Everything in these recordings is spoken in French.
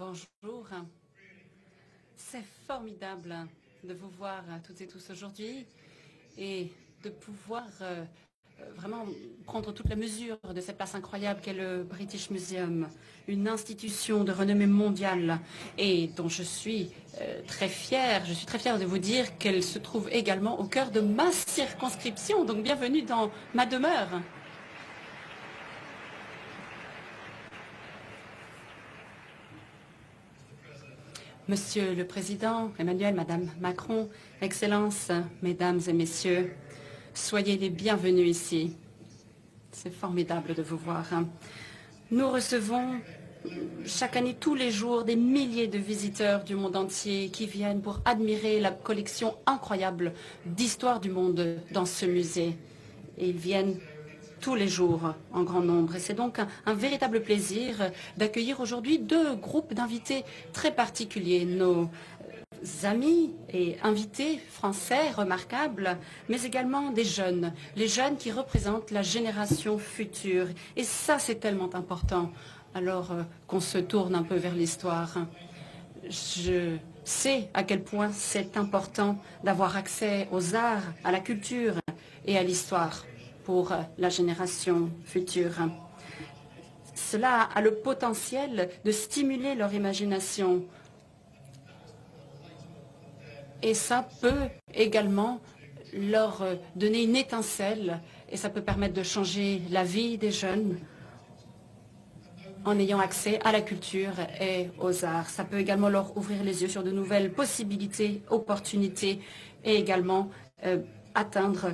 Bonjour. C'est formidable de vous voir toutes et tous aujourd'hui et de pouvoir vraiment prendre toute la mesure de cette place incroyable qu'est le British Museum, une institution de renommée mondiale et dont je suis très fière. Je suis très fière de vous dire qu'elle se trouve également au cœur de ma circonscription. Donc bienvenue dans ma demeure. Monsieur le Président, Emmanuel, Madame Macron, Excellences, Mesdames et Messieurs, soyez les bienvenus ici. C'est formidable de vous voir. Nous recevons chaque année, tous les jours, des milliers de visiteurs du monde entier qui viennent pour admirer la collection incroyable d'histoire du monde dans ce musée. Et ils viennent tous les jours en grand nombre. Et c'est donc un véritable plaisir d'accueillir aujourd'hui deux groupes d'invités très particuliers. Nos amis et invités français remarquables, mais également des jeunes, les jeunes qui représentent la génération future. Et ça, c'est tellement important, alors qu'on se tourne un peu vers l'histoire. Je sais à quel point c'est important d'avoir accès aux arts, à la culture et à l'histoire pour la génération future. Cela a le potentiel de stimuler leur imagination. Et ça peut également leur donner une étincelle et ça peut permettre de changer la vie des jeunes en ayant accès à la culture et aux arts. Ça peut également leur ouvrir les yeux sur de nouvelles possibilités, opportunités et également atteindre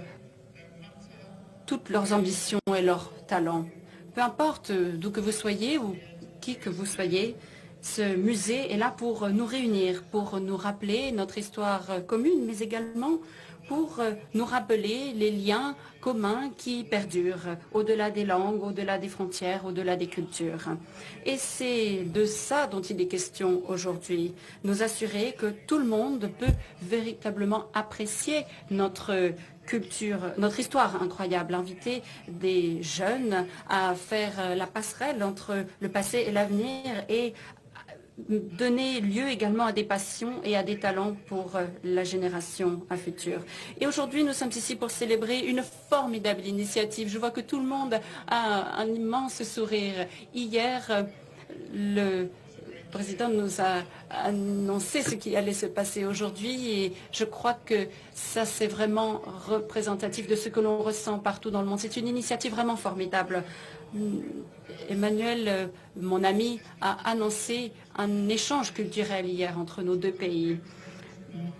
toutes leurs ambitions et leurs talents. Peu importe d'où que vous soyez ou qui que vous soyez, ce musée est là pour nous réunir, pour nous rappeler notre histoire commune, mais également pour nous rappeler les liens communs qui perdurent au-delà des langues, au-delà des frontières, au-delà des cultures. Et c'est de ça dont il est question aujourd'hui. Nous assurer que tout le monde peut véritablement apprécier notre culture, notre histoire incroyable, inviter des jeunes à faire la passerelle entre le passé et l'avenir et donner lieu également à des passions et à des talents pour la génération à futur. Et aujourd'hui, nous sommes ici pour célébrer une formidable initiative. Je vois que tout le monde a un immense sourire. Hier, le président nous a annoncé ce qui allait se passer aujourd'hui et je crois que ça, c'est vraiment représentatif de ce que l'on ressent partout dans le monde. C'est une initiative vraiment formidable. Emmanuel, mon ami, a annoncé un échange culturel hier entre nos deux pays.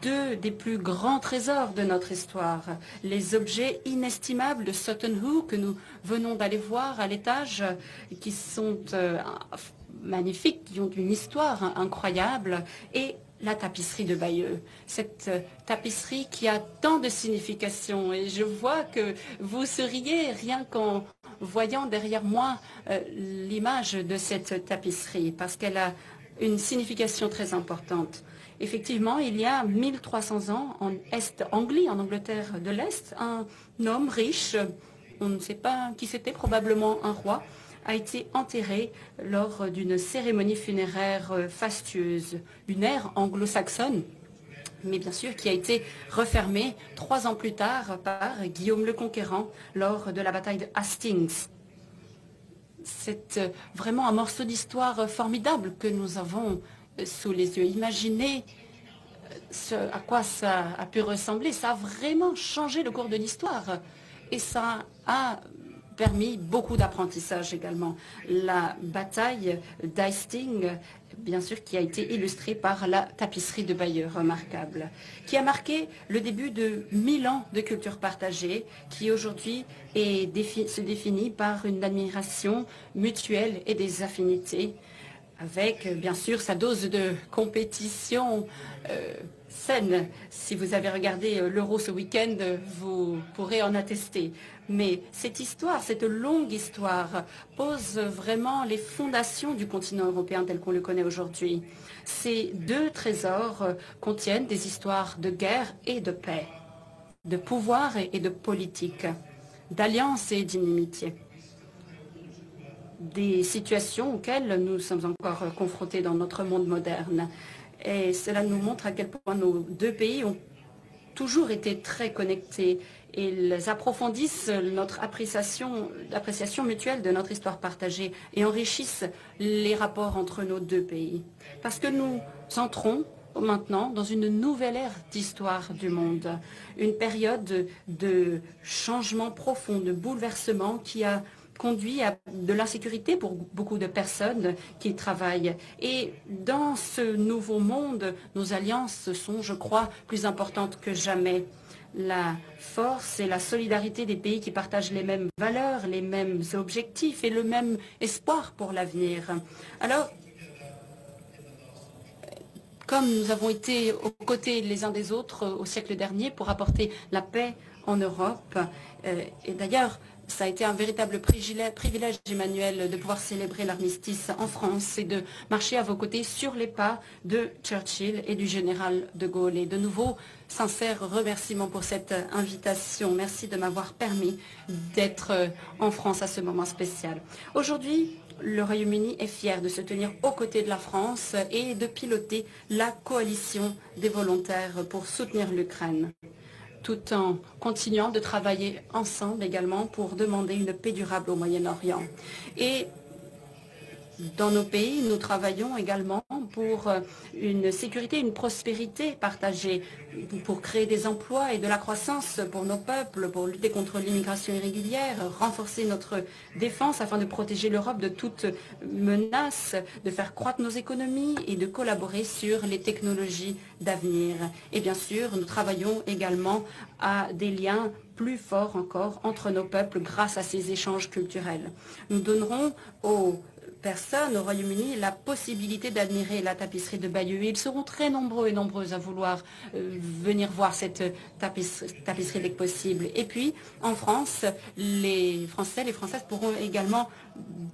Deux des plus grands trésors de notre histoire, les objets inestimables de Sutton Hoo que nous venons d'aller voir à l'étage, qui sont magnifiques, qui ont une histoire incroyable, et la tapisserie de Bayeux. Cette tapisserie qui a tant de signification. Et je vois que vous souriez rien qu'en voyant derrière moi l'image de cette tapisserie, parce qu'elle a une signification très importante. Effectivement, il y a 1300 ans, en Est-Anglie, en Angleterre de l'Est, un homme riche, on ne sait pas qui c'était, probablement un roi, a été enterré lors d'une cérémonie funéraire fastueuse, une ère anglo-saxonne, mais bien sûr qui a été refermée 3 ans plus tard par Guillaume le Conquérant lors de la bataille de Hastings. C'est vraiment un morceau d'histoire formidable que nous avons sous les yeux. Imaginez à quoi ça a pu ressembler. Ça a vraiment changé le cours de l'histoire. Et ça a permis beaucoup d'apprentissage également. La bataille d'Hastings, bien sûr, qui a été illustrée par la tapisserie de Bayeux, remarquable, qui a marqué le début de 1000 ans de culture partagée, qui aujourd'hui se définit par une admiration mutuelle et des affinités, avec bien sûr sa dose de compétition saine. Si vous avez regardé l'Euro ce week-end, vous pourrez en attester. Mais cette histoire, cette longue histoire, pose vraiment les fondations du continent européen tel qu'on le connaît aujourd'hui. Ces deux trésors contiennent des histoires de guerre et de paix, de pouvoir et de politique, d'alliance et d'inimitié. des situations auxquelles nous sommes encore confrontés dans notre monde moderne. Et cela nous montre à quel point nos deux pays ont toujours été très connectés. Ils approfondissent notre appréciation mutuelle de notre histoire partagée et enrichissent les rapports entre nos deux pays. Parce que nous entrons maintenant dans une nouvelle ère d'histoire du monde, une période de changement profond, de bouleversement qui a conduit à de l'insécurité pour beaucoup de personnes qui travaillent. Et dans ce nouveau monde, nos alliances sont, je crois, plus importantes que jamais. La force et la solidarité des pays qui partagent les mêmes valeurs, les mêmes objectifs et le même espoir pour l'avenir. Alors, comme nous avons été aux côtés les uns des autres au siècle dernier pour apporter la paix en Europe, et d'ailleurs, ça a été un véritable privilège, Emmanuel, de pouvoir célébrer l'armistice en France et de marcher à vos côtés sur les pas de Churchill et du général de Gaulle. Et de nouveau, sincères remerciements pour cette invitation. Merci de m'avoir permis d'être en France à ce moment spécial. Aujourd'hui, le Royaume-Uni est fier de se tenir aux côtés de la France et de piloter la coalition des volontaires pour soutenir l'Ukraine, tout en continuant de travailler ensemble également pour demander une paix durable au Moyen-Orient. Et dans nos pays, nous travaillons également pour une sécurité, une prospérité partagée, pour créer des emplois et de la croissance pour nos peuples, pour lutter contre l'immigration irrégulière, renforcer notre défense afin de protéger l'Europe de toute menace, de faire croître nos économies et de collaborer sur les technologies d'avenir. Et bien sûr, nous travaillons également à des liens plus forts encore entre nos peuples grâce à ces échanges culturels. Nous donnerons aux personnes au Royaume-Uni la possibilité d'admirer la tapisserie de Bayeux. Ils seront très nombreux et nombreuses à vouloir venir voir cette tapisserie dès que possible. Et puis, en France, les Français, les Françaises pourront également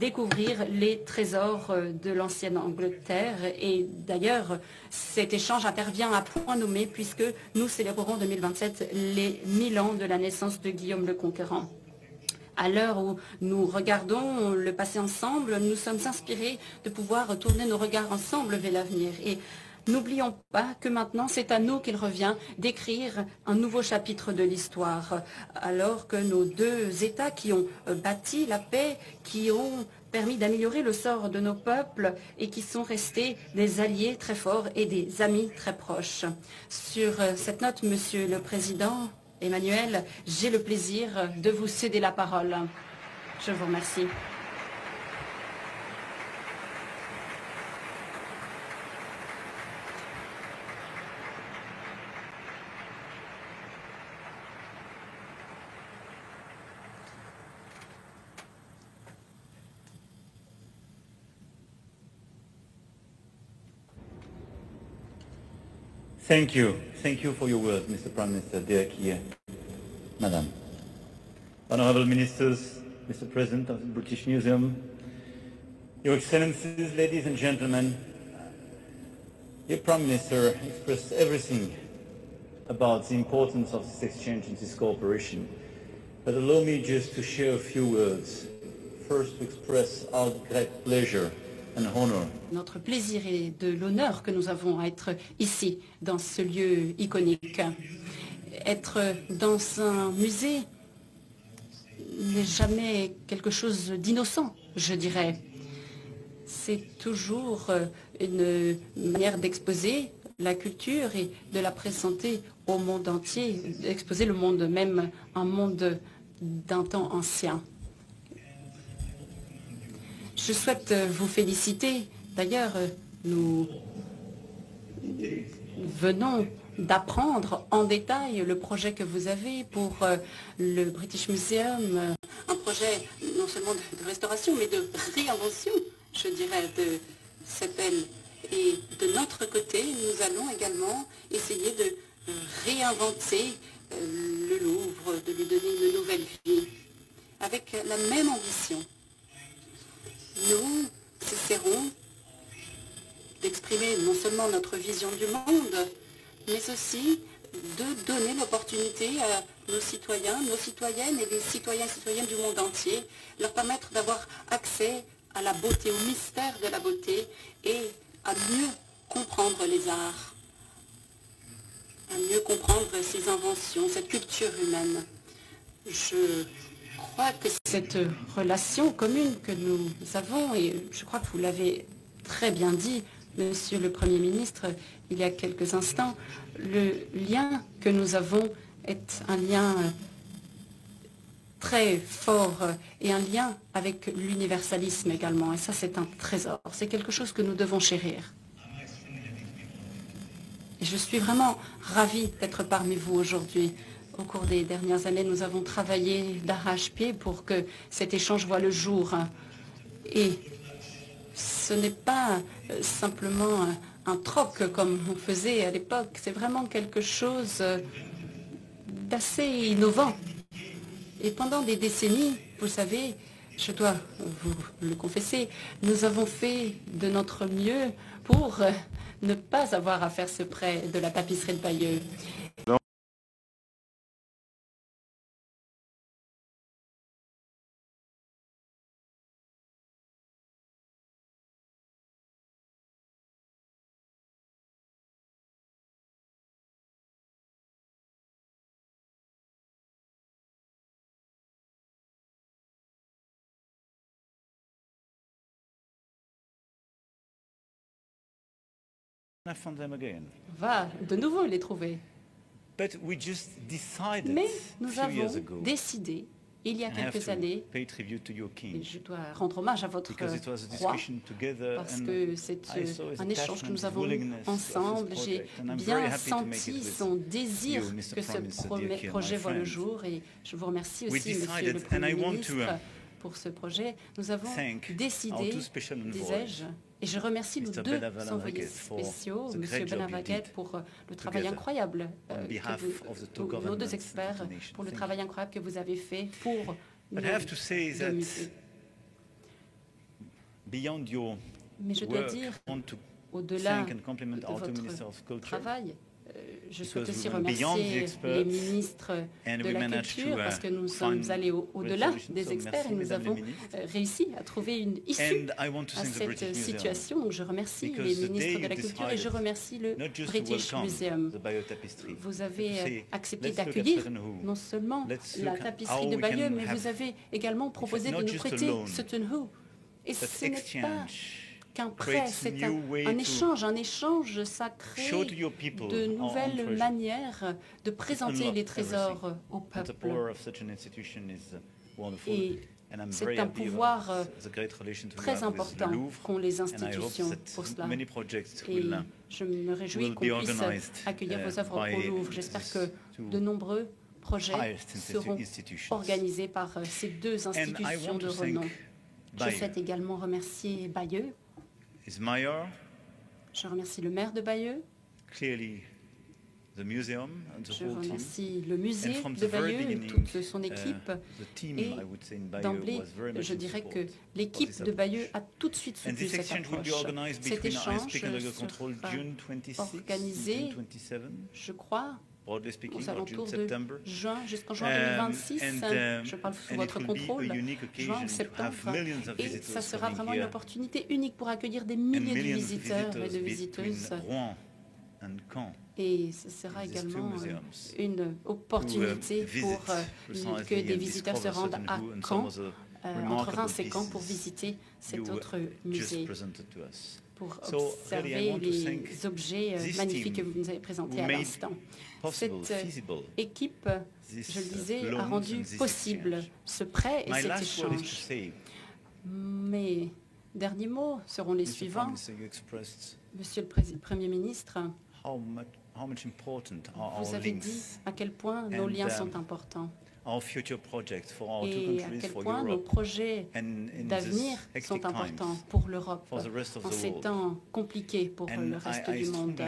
découvrir les trésors de l'ancienne Angleterre. Et d'ailleurs, cet échange intervient à point nommé puisque nous célébrerons en 2027 les 1000 ans de la naissance de Guillaume le Conquérant. À l'heure où nous regardons le passé ensemble, nous sommes inspirés de pouvoir tourner nos regards ensemble vers l'avenir. Et n'oublions pas que maintenant, c'est à nous qu'il revient d'écrire un nouveau chapitre de l'histoire, alors que nos deux États qui ont bâti la paix, qui ont permis d'améliorer le sort de nos peuples et qui sont restés des alliés très forts et des amis très proches. Sur cette note, Monsieur le Président, Emmanuel, j'ai le plaisir de vous céder la parole. Je vous remercie. Thank you. Thank you for your words, Mr. Prime Minister, dear Keir. Madam. Honorable Ministers, Mr. President of the British Museum, Your Excellencies, ladies and gentlemen, your Prime Minister expressed everything about the importance of this exchange and this cooperation. But allow me just to share a few words. First, to express our great pleasure and honor. Notre plaisir et de l'honneur que nous avons à être ici, dans ce lieu iconique. Être dans un musée n'est jamais quelque chose d'innocent, je dirais. C'est toujours une manière d'exposer la culture et de la présenter au monde entier, d'exposer le monde, même un monde d'un temps ancien. Je souhaite vous féliciter. D'ailleurs, nous venons d'apprendre en détail le projet que vous avez pour le British Museum, un projet non seulement de restauration, mais de réinvention, je dirais, de cette belle. Et de notre côté, nous allons également essayer de réinventer le Louvre, de lui donner une nouvelle vie, avec la même ambition. Nous essaierons d'exprimer non seulement notre vision du monde, mais aussi de donner l'opportunité à nos citoyens, nos citoyennes et les citoyens et citoyennes du monde entier, leur permettre d'avoir accès à la beauté, au mystère de la beauté et à mieux comprendre les arts, à mieux comprendre ces inventions, cette culture humaine. Je crois que cette relation commune que nous avons, et je crois que vous l'avez très bien dit, Monsieur le Premier ministre, il y a quelques instants, le lien que nous avons est un lien très fort et un lien avec l'universalisme également. Et ça, c'est un trésor. C'est quelque chose que nous devons chérir. Et je suis vraiment ravie d'être parmi vous aujourd'hui. Au cours des dernières années, nous avons travaillé d'arrache-pied pour que cet échange voie le jour. Et ce n'est pas simplement un troc comme on faisait à l'époque. C'est vraiment quelque chose d'assez innovant. Et pendant des décennies, vous savez, je dois vous le confesser, nous avons fait de notre mieux pour ne pas avoir à faire ce prêt de la tapisserie de Bayeux. Va de nouveau les trouver. Mais nous avons décidé, il y a quelques années, et je dois rendre hommage à votre roi, parce que c'est un échange que nous avons eu ensemble. J'ai bien senti son désir que ce projet voit le jour, et je vous remercie aussi, Monsieur le Premier ministre, pour ce projet. Nous avons décidé, disais-je, et je remercie nos deux envoyés spéciaux, M. Benavaguet, pour le travail incroyable, nos deux experts, pour le travail incroyable que vous avez fait pour nos deux musées. Mais je dois dire, au-delà de votre travail, je souhaite aussi remercier les ministres de la Culture parce que nous sommes allés au-delà des experts et nous avons réussi à trouver une issue à cette situation. Donc je remercie les ministres de la Culture et je remercie le British Museum. Vous avez accepté d'accueillir non seulement la tapisserie de Bayeux, mais vous avez également proposé de nous prêter Sutton Hoo. Et ce n'est pas qu'un prêt, c'est un échange, ça crée de nouvelles manières de présenter les trésors au peuple. Et c'est un pouvoir très important qu'ont les institutions pour cela. Et je me réjouis qu'on puisse accueillir vos œuvres au Louvre. J'espère que de nombreux projets seront organisés par ces deux institutions de renom. Je souhaite également remercier Bayeux. Je remercie le maire de Bayeux. Je remercie le musée de Bayeux et toute son équipe. Et d'emblée, je dirais que l'équipe de Bayeux a tout de suite soutenu cette approche. Cet échange sera organisé, je crois, aux alentours de juin, jusqu'en juin 2026, je parle sous votre contrôle, juin ou septembre, et ça sera vraiment une opportunité unique pour accueillir des milliers de visiteurs et de visiteuses. Et ce sera également une opportunité pour que des visiteurs se rendent à Caen, entre Reims et Caen, pour visiter cet autre musée, pour observer les objets magnifiques que vous nous avez présentés à l'instant. Cette équipe, je le disais, a rendu possible ce prêt et cet échange. Mes derniers mots seront les suivants. Monsieur le Premier ministre, vous avez dit à quel point nos liens sont importants et à quel point nos projets d'avenir sont importants pour l'Europe en ces temps compliqués pour le reste du monde.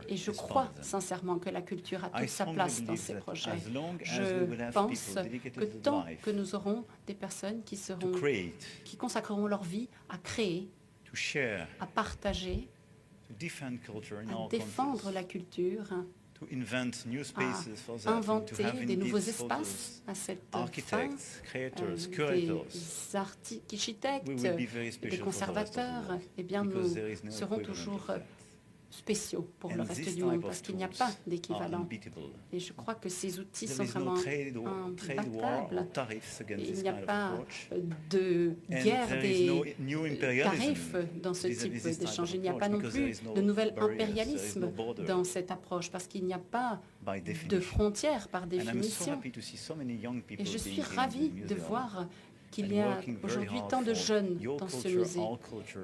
Et je crois sincèrement que la culture a toute sa place dans ces projets. Je pense que tant que nous aurons des personnes qui consacreront leur vie à créer, à partager, à défendre la culture, à inventer des nouveaux espaces à cette fin, des architectes, des conservateurs. Eh bien, nous serons toujours spéciaux pour le reste du monde parce qu'il n'y a pas d'équivalent. Et je crois que ces outils sont vraiment imbattables. Il n'y a pas de guerre des tarifs dans ce type d'échange. Il n'y a pas non plus de nouvel impérialisme dans cette approche parce qu'il n'y a pas de frontières par définition. Et je suis ravie de voir qu'il y a aujourd'hui tant de jeunes dans ce musée.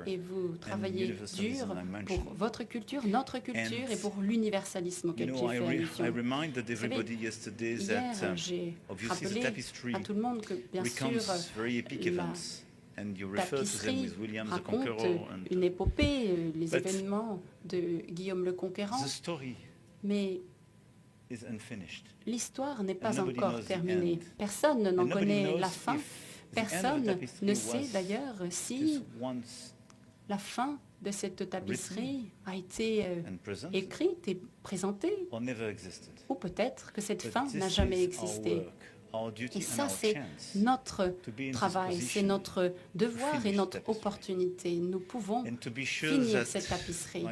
Et vous travaillez dur pour votre culture, notre culture et pour l'universalisme auquel j'ai fait allusion. Hier, j'ai rappelé à tout le monde que, bien sûr, la tapisserie raconte une épopée, les événements de Guillaume le Conquérant, mais l'histoire n'est pas encore terminée. Personne n'en connaît la fin. Personne ne sait d'ailleurs si la fin de cette tapisserie a été écrite et présentée, ou peut-être que cette fin n'a jamais existé. Et ça, c'est notre travail, c'est notre devoir et notre opportunité. Nous pouvons finir cette tapisserie.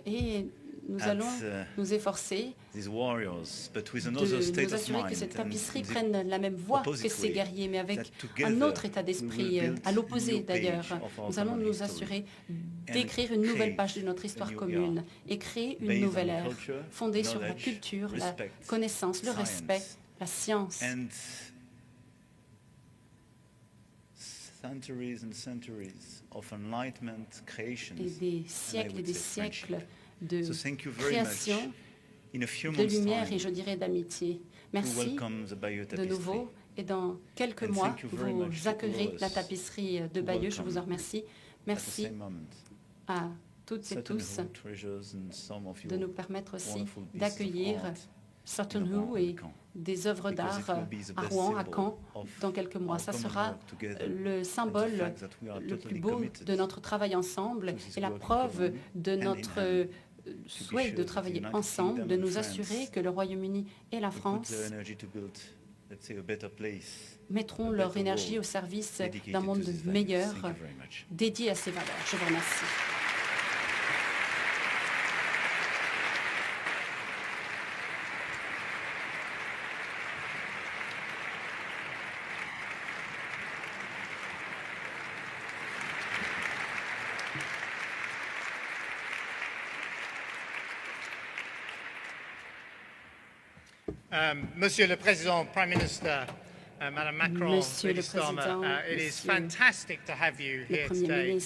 Et nous allons nous efforcer de nous assurer que cette tapisserie prenne la même voie que ces guerriers, mais avec un autre état d'esprit, à l'opposé d'ailleurs. Nous allons nous assurer d'écrire une nouvelle page de notre histoire commune et créer une nouvelle ère fondée sur la culture, la connaissance, le respect, la science. Et des siècles de création, de lumière et je dirais d'amitié. Merci de nouveau et dans quelques mois, vous accueillerez la tapisserie de Bayeux. Je vous en remercie. Merci à toutes et tous de nous permettre aussi d'accueillir Sutton Hoo et des œuvres d'art à Rouen, à Caen, dans quelques mois. Ça sera le symbole le plus beau de notre travail ensemble et la preuve de notre souhait de travailler ensemble, de nous assurer que le Royaume-Uni et la France mettront leur énergie au service d'un monde meilleur dédié à ces valeurs. Je vous remercie. Monsieur le Président, Prime Minister, Madame Macron, Monsieur le Président, it is fantastic to have you here today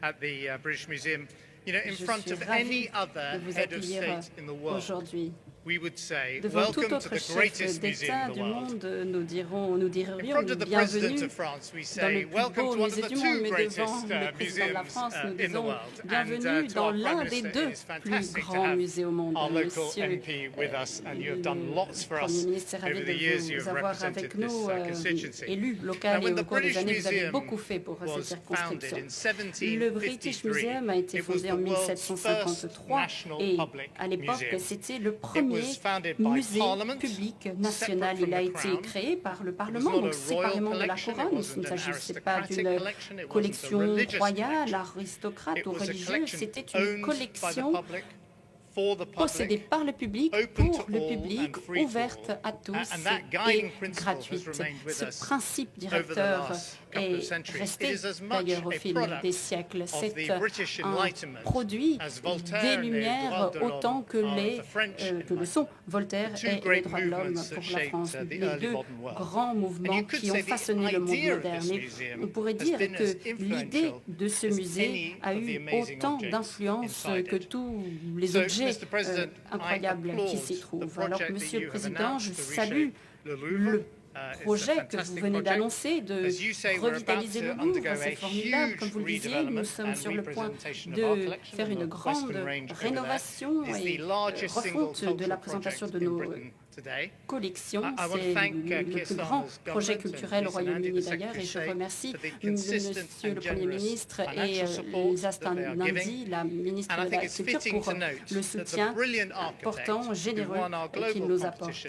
at the British Museum. You know, in front of any other head of state in the world, we would say, devant tout welcome to autre the greatest chef museum d'État in the du world. monde, nous dirions In front of the bienvenue President of France, we dans say, le plus welcome beau to one of musée the du monde, two mais greatest devant le président de la museums France, nous in the disons world. bienvenue And to dans our l'un Prime des Minister, deux it is plus fantastic to grands have musées au monde. our local Monsieur MP with us, and you have done le lots for us Premier ministre est ravi over the years de you vous have avoir represented avec this nous, constituency. élu Now, local et when au the cours des British années, vous avez Museum beaucoup fait pour cette was founded circonscription. in Le British 1753, Museum a été it was fondé the en world's first 1753 national et public à l'époque, museum. c'était le It premier was founded by musée Parliament, public national. separate from Il a the été Crown. créé par le It was Parlement, not donc a séparément royal de la collection, it couronne. Il ne wasn't an s'agissait pas aristocratic d'une collection, it wasn't a collection religious royale, collection. aristocrate It ou was a religieuse. collection C'était owned une by the collection public, for the possédée public, par le public, open pour to le all public, and free to ouverte all. à tous And that et guiding principle gratuite. has remained with Ce us principe over the directeur last couple of est centuries. resté It is as much d'ailleurs au a fil product des siècles. of C'est the British un Enlightenment produit as Voltaire des and les Lumières droits de autant que, l'homme les, of the French que le sont Voltaire The two et les great droits de l'homme movements that pour la shaped, France, the les early deux modern world. grands And mouvements you could qui ont say the façonné le monde idea of moderne. this Et museum on pourrait has dire been que as l'idée influential de ce as musée any a of the eu amazing autant objects d'influence inside que it. tous les So, objets Mr. President, incroyables I qui s'y applaud the trouvent. Alors, project Monsieur that le you have Président, je announced to salue reshape le Louvre. le It's a projet que vous fantastic venez project. d'annoncer de As you say, we're revitaliser le about to Louvre. undergo C'est a formidable. huge Comme vous le disiez, nous redevelopment sommes and sur le point representation of our de collection faire on une the grande Western Range over there. rénovation It's et the largest single refonte de la cultural présentation de project in nos Britain collection. C'est le plus grand projet culturel au Royaume-Uni d'ailleurs, et je remercie Monsieur le Premier ministre et Lisa Nandy, la ministre de la Culture, pour le soutien important, généreux qu'il nous apporte.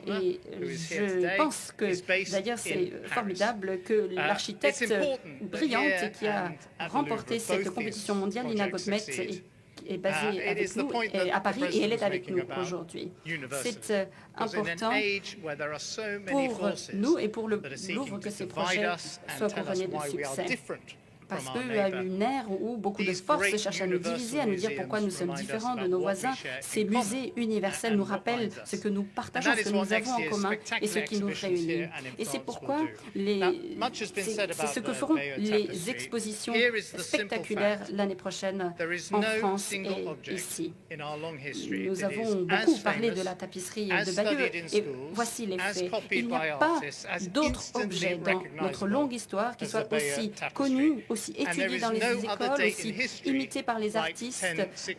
Et je pense que d'ailleurs c'est formidable que l'architecte brillante qui a remporté cette compétition mondiale, Lina Gottmet, est basée avec nous à Paris et elle est avec nous aujourd'hui. C'est important pour nous et pour le Louvre que ces projets soient couronnés de succès. Parce qu'il y a une ère où beaucoup de forces cherchent à nous diviser, à nous dire pourquoi nous sommes différents de nos voisins. Ces musées universels nous rappellent ce que nous partageons, ce que nous avons en commun et ce qui nous réunit. Et c'est pourquoi c'est ce que feront les expositions spectaculaires l'année prochaine en France et ici. Nous avons beaucoup parlé de la tapisserie de Bayeux et voici les faits. Il n'y a pas d'autres objets dans notre longue histoire qui soient aussi connus, aussi étudiés dans les écoles, aussi imités par les artistes,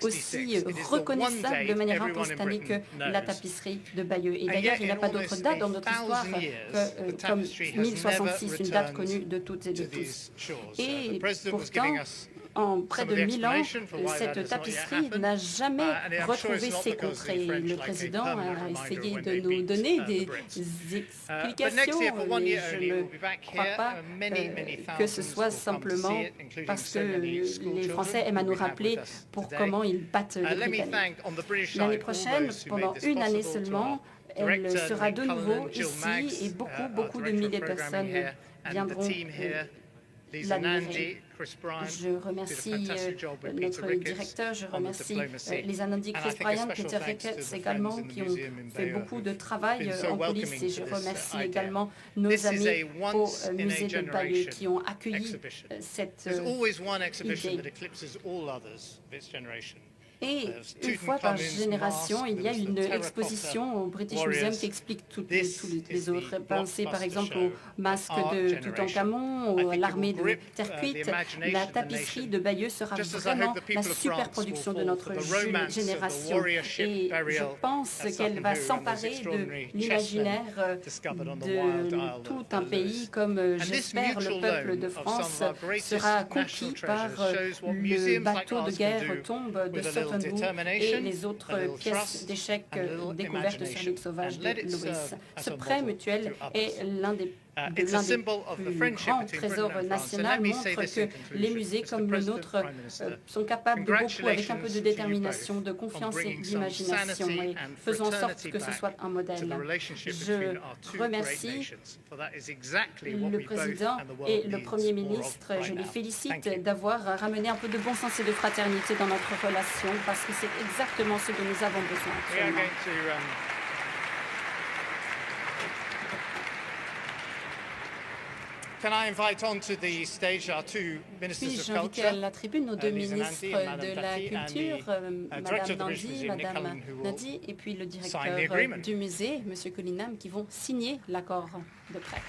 aussi reconnaissables de manière instantanée que la tapisserie de Bayeux. Et d'ailleurs, il n'y a pas d'autre date dans notre histoire comme 1066, une date connue de toutes et de tous. Et pourtant, en près de 1000 ans, cette tapisserie n'a jamais retrouvé ses contrées. Le président a essayé de nous donner des explications, mais je ne crois pas que ce soit simplement parce que les Français aiment à nous rappeler comment ils battent les Britanniques. L'année prochaine, pendant une année seulement, elle sera de nouveau ici et beaucoup de milliers de personnes viendront l'admirer. Je remercie notre directeur, je remercie les Nandy, Chris Bryant, Peter Ricketts également, qui ont fait beaucoup de travail en coulisses. Et je remercie également nos amis au musée de Bayeux qui ont accueilli cette idée. Et une fois par génération, il y a une exposition au British Museum qui explique toutes les autres. Pensez par exemple au masque de Toutankhamon, à l'armée de terre cuite. La tapisserie de Bayeux sera vraiment la super production de notre génération. Et je pense qu'elle va s'emparer de l'imaginaire de tout un pays, comme j'espère le peuple de France sera conquis par le bateau de guerre tombe de Sutton et les autres pièces d'échecs découvertes sur l'île sauvage de Lewis. Ce prêt mutuel est l'un des plus grands trésors nationaux, montre que les musées comme le nôtre sont capables de beaucoup avec un peu de détermination, de confiance et d'imagination, et faisons en sorte que ce soit un modèle. Je remercie le président et le Premier ministre. Je les félicite d'avoir ramené un peu de bon sens et de fraternité dans notre relation, parce que c'est exactement ce dont nous avons besoin actuellement. Puis-je inviter à la tribune nos deux ministres de la Culture, Madame Nandy, et puis le directeur du musée, Monsieur Cullinam, qui vont signer l'accord de prêt.